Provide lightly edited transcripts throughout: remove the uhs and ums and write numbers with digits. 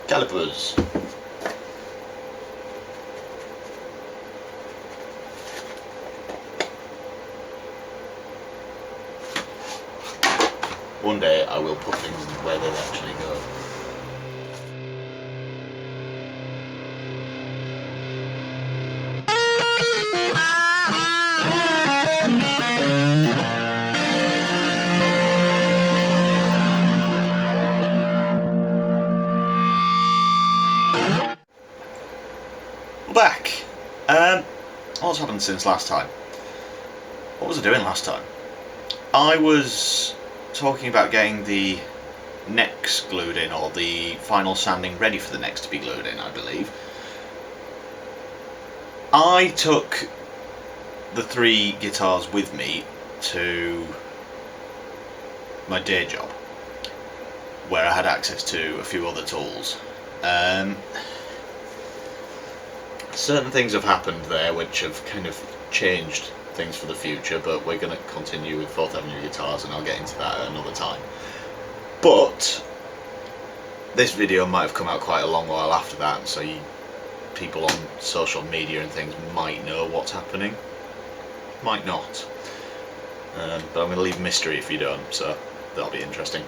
calipers. One day I will put things where they actually go. We're back. What's happened since last time? What was I doing last time? I was talking about getting the necks glued in, or the final sanding ready for the necks to be glued in, I believe. I took the 3 guitars with me to my day job, where I had access to a few other tools. Certain things have happened there which have kind of changed things for the future, but we're going to continue with 4th Avenue guitars, and I'll get into that at another time. But this video might have come out quite a long while after that, so people on social media and things might know what's happening, might not. But I'm going to leave mystery if you don't, so that'll be interesting.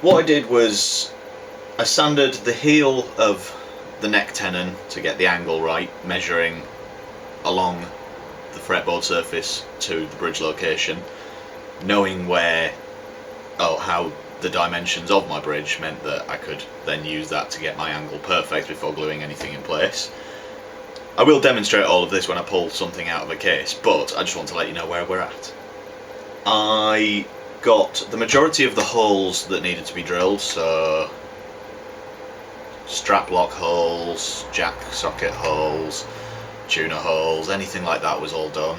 What I did was I sanded the heel of the neck tenon to get the angle right, measuring along the fretboard surface to the bridge location, knowing how the dimensions of my bridge meant that I could then use that to get my angle perfect before gluing anything in place. I will demonstrate all of this when I pull something out of a case, but I just want to let you know where we're at. I got the majority of the holes that needed to be drilled, so strap lock holes, jack socket holes, tuner holes, anything like that was all done.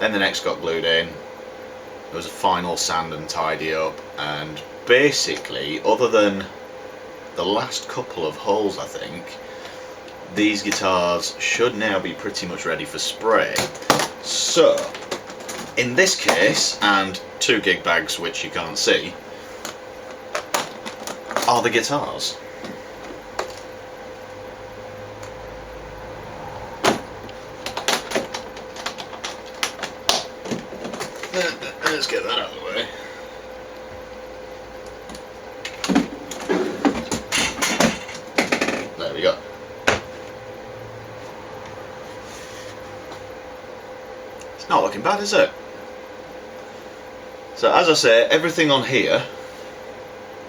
Then the necks got glued in. There was a final sand and tidy up, and basically, other than the last couple of holes, I think, these guitars should now be pretty much ready for spray. So, in this case, and 2 gig bags which you can't see, are the guitars. Let's get that out of the way. There we go. It's not looking bad, is it? So as I say, everything on here,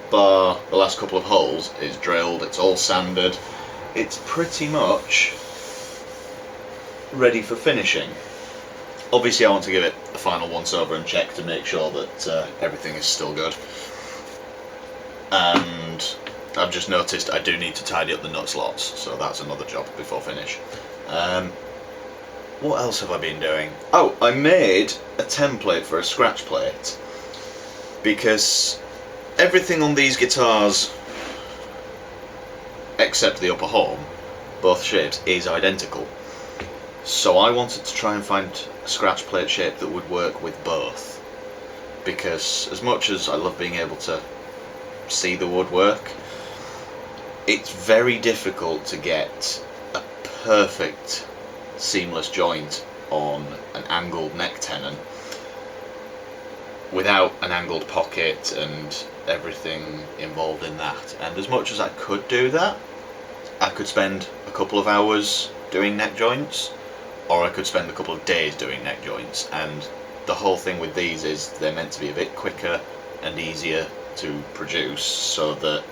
bar the last couple of holes, is drilled, it's all sanded, it's pretty much ready for finishing. Obviously I want to give it a final once over and check to make sure that everything is still good, and I've just noticed I do need to tidy up the nut slots, so that's another job before finish. What else have I been doing? Oh, I made a template for a scratch plate, because everything on these guitars, except the upper horn, both shapes, is identical. So I wanted to try and find a scratch plate shape that would work with both, because as much as I love being able to see the woodwork, it's very difficult to get a perfect seamless joint on an angled neck tenon without an angled pocket and everything involved in that. And as much as I could do that, I could spend a couple of hours doing neck joints, or I could spend a couple of days doing neck joints. And the whole thing with these is they're meant to be a bit quicker and easier to produce, so that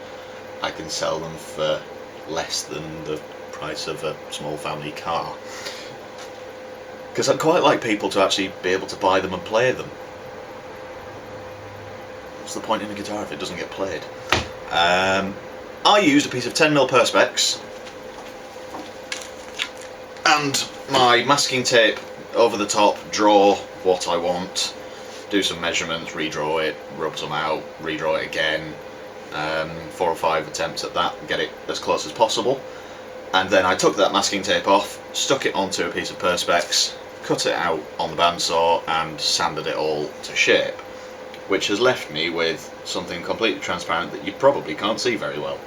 I can sell them for less than the price of a small family car. Because I'd quite like people to actually be able to buy them and play them. What's the point in a guitar if it doesn't get played? I used a piece of 10mm Perspex and my masking tape over the top, draw what I want, do some measurements, redraw it, rub some out, redraw it again, 4 or 5 attempts at that, get it as close as possible. And then I took that masking tape off, stuck it onto a piece of Perspex, cut it out on the bandsaw and sanded it all to shape. which has left me with something completely transparent that you probably can't see very well.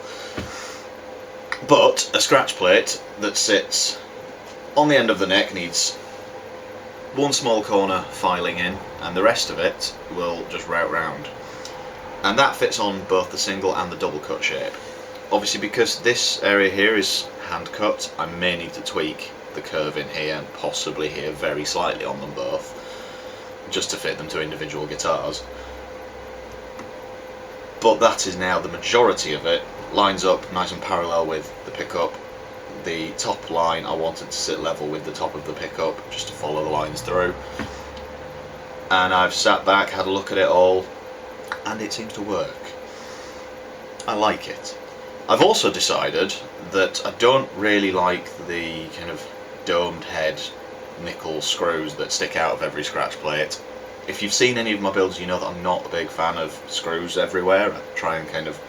But a scratch plate that sits on the end of the neck needs one small corner filing in, and the rest of it will just route round. And that fits on both the single and the double cut shape. Obviously, because this area here is hand cut, I may need to tweak the curve in here and possibly here very slightly on them both, just to fit them to individual guitars. But that is now the majority of it, lines up nice and parallel with the pickup. The top line I wanted to sit level with the top of the pickup, just to follow the lines through. And I've sat back, had a look at it all, and it seems to work. I like it. I've also decided that I don't really like the kind of domed head nickel screws that stick out of every scratch plate. If you've seen any of my builds, you know that I'm not a big fan of screws everywhere. I try and kind of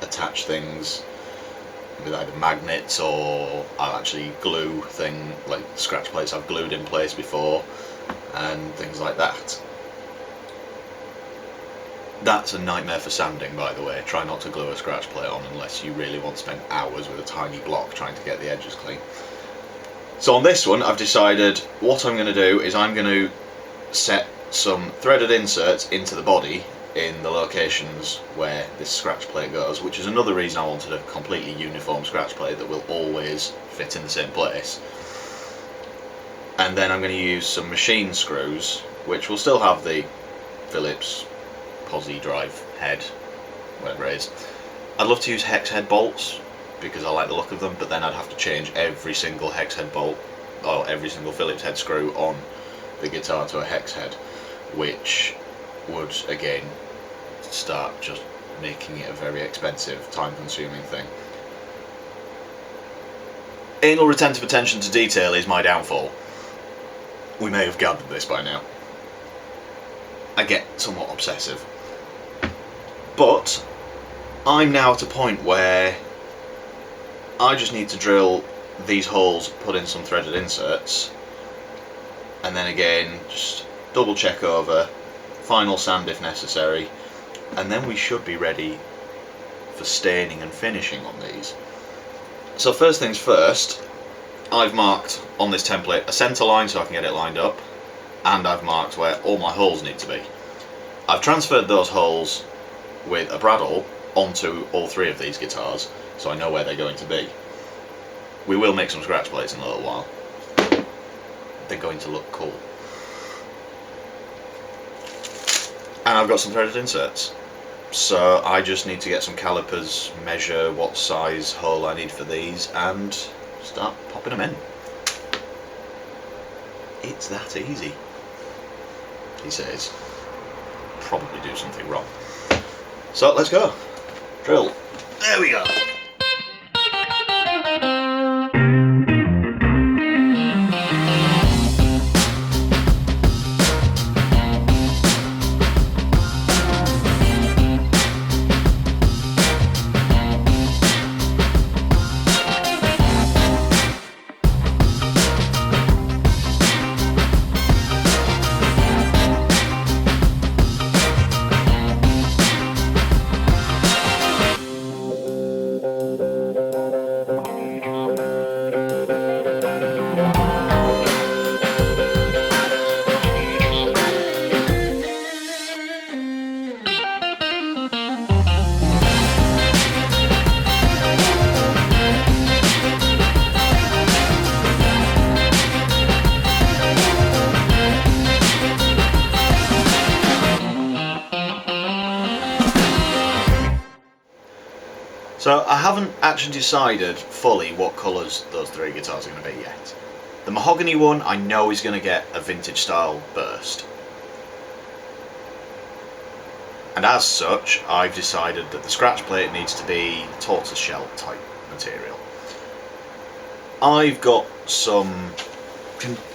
attach things with either magnets, or I'll actually glue like scratch plates I've glued in place before and things like that. That's a nightmare for sanding, by the way. Try not to glue a scratch plate on unless you really want to spend hours with a tiny block trying to get the edges clean. So on this one, I've decided what I'm going to do is I'm going to set some threaded inserts into the body in the locations where this scratch plate goes, which is another reason I wanted a completely uniform scratch plate that will always fit in the same place. And then I'm going to use some machine screws, which will still have the Phillips posi drive head, whatever it is. I'd love to use hex head bolts because I like the look of them, but then I'd have to change every single hex head bolt or every single Phillips head screw on the guitar to a hex head, which would again start just making it a very expensive, time-consuming thing. Anal retentive attention to detail is my downfall. We may have gathered this by now. I get somewhat obsessive. But I'm now at a point where I just need to drill these holes, put in some threaded inserts, and then again just double check over, final sand if necessary, and then we should be ready for staining and finishing on these. So first things first, I've marked on this template a centre line so I can get it lined up, and I've marked where all my holes need to be. I've transferred those holes with a bradawl onto all three of these guitars, so I know where they're going to be. We will make some scratch plates in a little while. They're going to look cool. And I've got some threaded inserts. So I just need to get some calipers, measure what size hole I need for these, and start popping them in. It's that easy, he says. Probably do something wrong. So let's go. Drill. There we go. So I haven't actually decided fully what colours those three guitars are going to be yet. The mahogany one I know is going to get a vintage style burst. And as such, I've decided that the scratch plate needs to be tortoiseshell type material. I've got some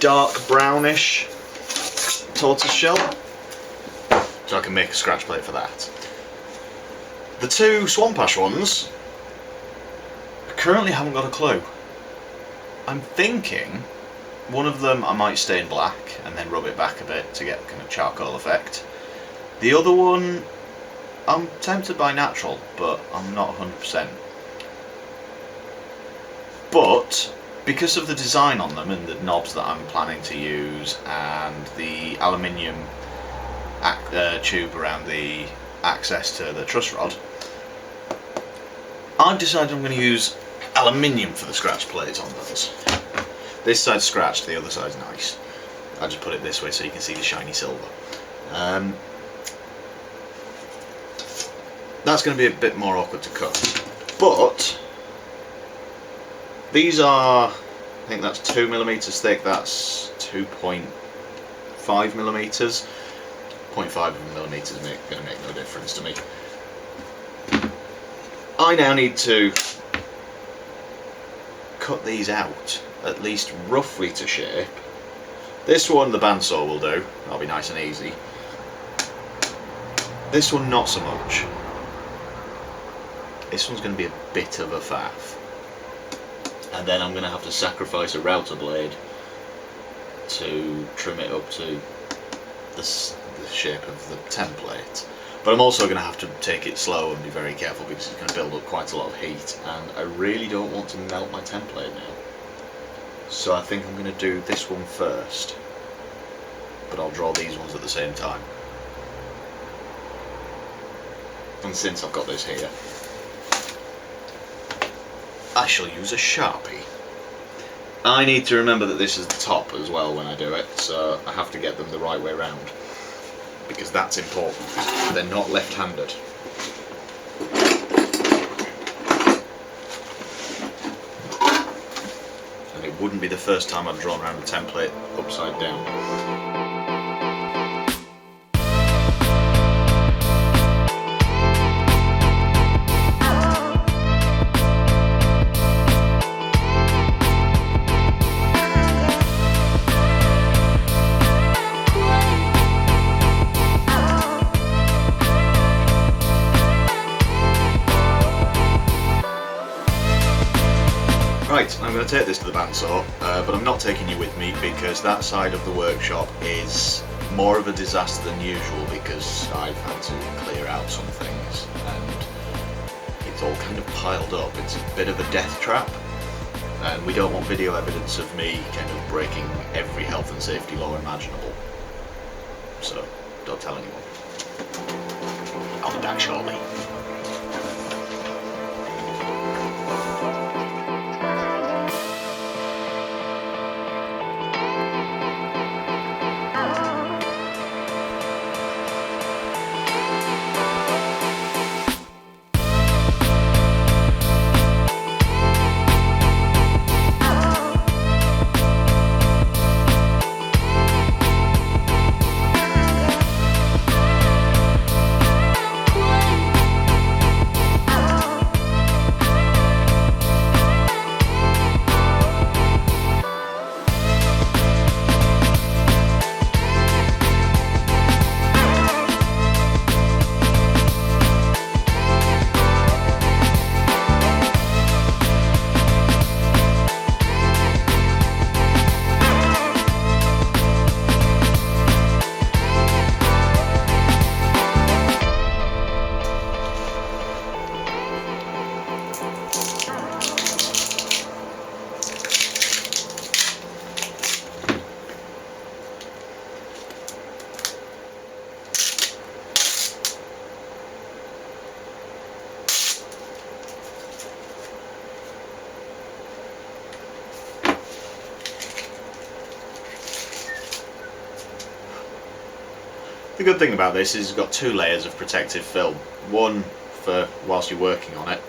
dark brownish tortoiseshell, so I can make a scratch plate for that. The two Swamp Ash ones, I currently haven't got a clue. I'm thinking one of them I might stain black and then rub it back a bit to get kind of charcoal effect. The other one, I'm tempted by natural, but I'm not 100%. But because of the design on them and the knobs that I'm planning to use and the aluminium tube around the access to the truss rod, I've decided I'm going to use aluminium for the scratch plates on those. This side's scratched, the other side's nice. I just put it this way so you can see the shiny silver. That's going to be a bit more awkward to cut, but these are, I think that's 2mm thick, that's 2.5mm. 0.5mm is going to make no difference to me. I now need to cut these out, at least roughly to shape. This one the bandsaw will do, that'll be nice and easy. This one not so much. This one's going to be a bit of a faff. And then I'm going to have to sacrifice a router blade to trim it up to the shape of the template. But I'm also going to have to take it slow and be very careful because it's going to build up quite a lot of heat, and I really don't want to melt my template now. So I think I'm going to do this one first, but I'll draw these ones at the same time. And since I've got this here, I shall use a Sharpie. I need to remember that this is the top as well when I do it, so I have to get them the right way round, because that's important. They're not left-handed. And it wouldn't be the first time I've drawn around a template upside down. Right, I'm going to take this to the bandsaw, but I'm not taking you with me because that side of the workshop is more of a disaster than usual because I've had to clear out some things and it's all kind of piled up. It's a bit of a death trap, and we don't want video evidence of me kind of breaking every health and safety law imaginable. So, don't tell anyone. I'll be back shortly. The good thing about this is it's got two layers of protective film. One for whilst you're working on it,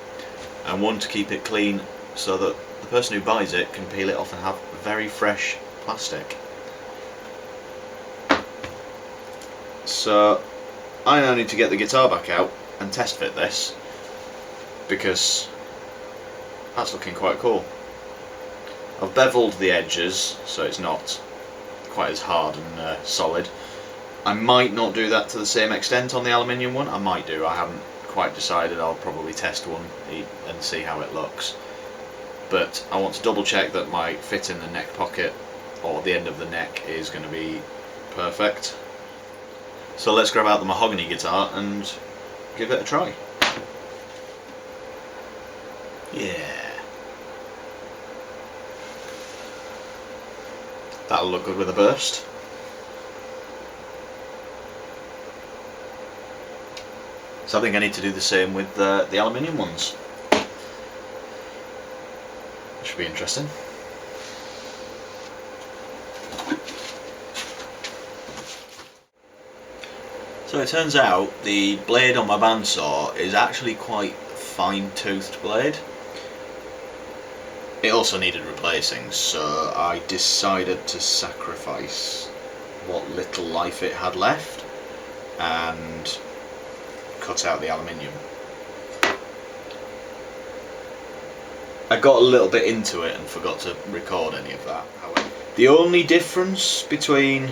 and one to keep it clean so that the person who buys it can peel it off and have very fresh plastic. So I now need to get the guitar back out and test fit this, because that's looking quite cool. I've beveled the edges so it's not quite as hard and solid. I might not do that to the same extent on the aluminium one. I might do, I haven't quite decided. I'll probably test one and see how it looks. But I want to double check that my fit in the neck pocket or the end of the neck is going to be perfect. So let's grab out the mahogany guitar and give it a try. Yeah. That'll look good with a burst. So I think I need to do the same with the aluminium ones. Should be interesting. So it turns out the blade on my bandsaw is actually quite a fine-toothed blade. It also needed replacing, so I decided to sacrifice what little life it had left and cut out the aluminium. I got a little bit into it and forgot to record any of that. However, the only difference between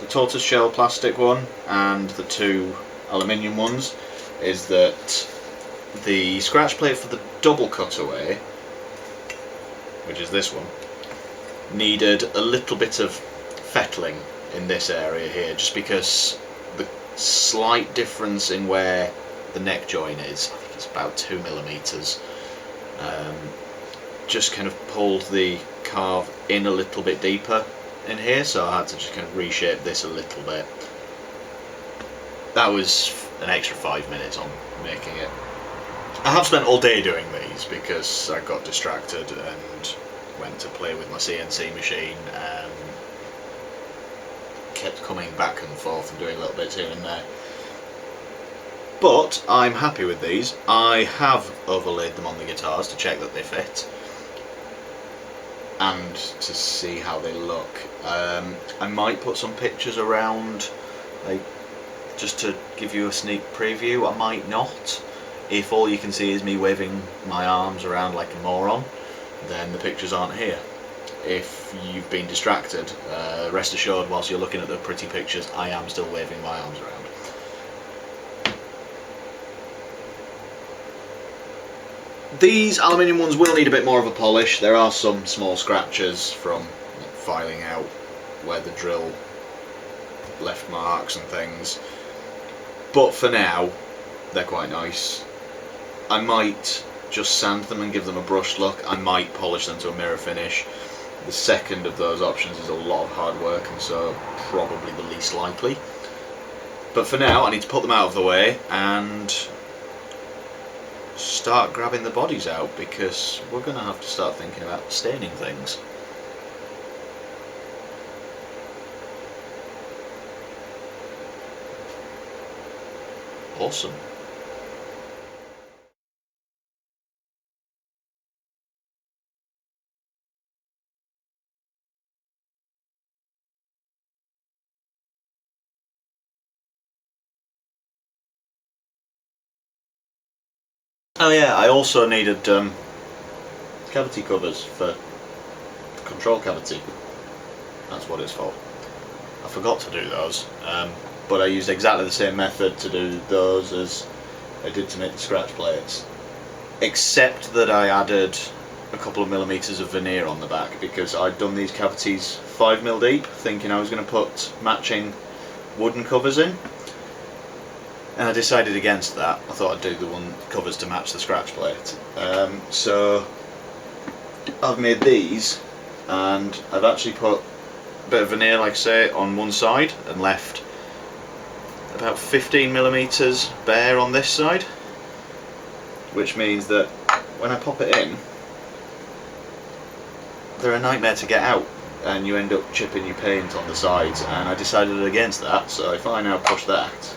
the tortoiseshell plastic one and the two aluminium ones is that the scratch plate for the double cutaway, which is this one, needed a little bit of fettling in this area here, just because the slight difference in where the neck joint is, I think it's about 2mm, just kind of pulled the carve in a little bit deeper in here, so I had to just kind of reshape this a little bit. That was an extra 5 minutes on making it. I have spent all day doing these because I got distracted and went to play with my CNC machine and kept coming back and forth and doing little bits here and there. But I'm happy with these. I have overlaid them on the guitars to check that they fit and to see how they look. I might put some pictures around, like, just to give you a sneak preview. I might not. If all you can see is me waving my arms around like a moron, then the pictures aren't here. If you've been distracted, rest assured, whilst you're looking at the pretty pictures, I am still waving my arms around. These aluminium ones will need a bit more of a polish. There are some small scratches from filing out where the drill left marks and things, but for now they're quite nice. I might just sand them and give them a brush look. I might polish them to a mirror finish. The second of those options is a lot of hard work, and so probably the least likely. But for now I need to put them out of the way and start grabbing the bodies out, because we're going to have to start thinking about staining things. Awesome. Oh yeah, I also needed cavity covers for the control cavity. That's what it's for. I forgot to do those, but I used exactly the same method to do those as I did to make the scratch plates, except that I added a couple of millimeters of veneer on the back, because I'd done these cavities 5mm deep, thinking I was going to put matching wooden covers in. And I decided against that. I thought I'd do the one covers to match the scratch plate. So I've made these, and I've actually put a bit of veneer, like I say, on one side and left about 15mm bare on this side, which means that when I pop it in, they're a nightmare to get out and you end up chipping your paint on the sides, and I decided against that. So if I now push that,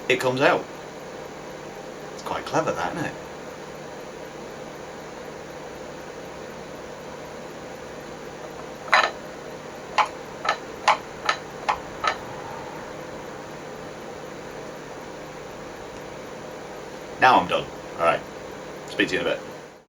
it comes out. It's quite clever, that, isn't it? Now I'm done. Alright, speak to you in a bit.